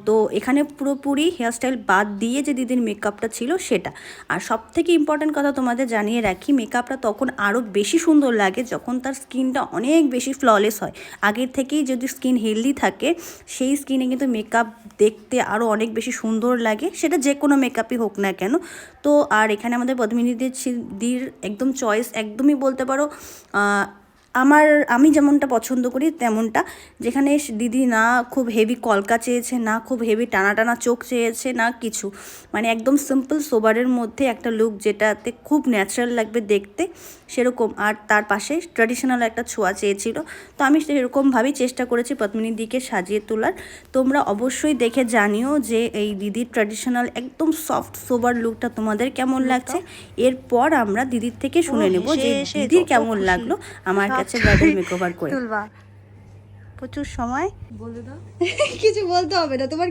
তো এখানে পুরোপুরি হেয়ারস্টাইল বাদ দিয়ে যে দিদির মেকআপটা ছিল সেটা। আর সবথেকে ইম্পর্ট্যান্ট কথা তোমাদের জানিয়ে রাখি, মেকআপটা তখন আরও বেশি সুন্দর লাগে যখন তার স্কিনটা অনেক বেশি ফ্ললেস হয়। আগের থেকেই যদি স্কিন হেলদি থাকে সেই স্কিনে কিন্তু মেকআপ দেখতে আরও অনেক বেশি সুন্দর লাগে, সেটা যে কোনো মেকআপই হোক না কেন। তো আর এখানে আমাদের পদ্মিনীদির একদম চয়েস একদমই বলতে পারো আমি যেমনটা পছন্দ করি তেমনটা, যেখানে দিদি না খুব হেভি কলকা চেয়েছে, না খুব হেভি টানা টানা চোখ চেয়েছে, না কিছু, মানে একদম সিম্পল সোবারের মধ্যে একটা লুক যেটাতে খুব ন্যাচারাল লাগবে দেখতে সেরকম। আর তার পাশে ট্র্যাডিশনাল একটা ছোঁয়া চেয়েছিল। তো আমি সেরকমভাবেই চেষ্টা করেছি পদ্মিনীদিকে সাজিয়ে তোলার। তোমরা অবশ্যই দেখে জানিও যে এই দিদির ট্র্যাডিশনাল একদম সফট সোবার লুকটা তোমাদের কেমন লাগছে। এরপর আমরা দিদির থেকে শুনে নেব যে দিদির কেমন লাগলো আমার কাছে ব্রাইডাল মেকওভার করে। তুলবা প্রচুর সময় বলে দাও। কিছু বলতে হবে না, তোমার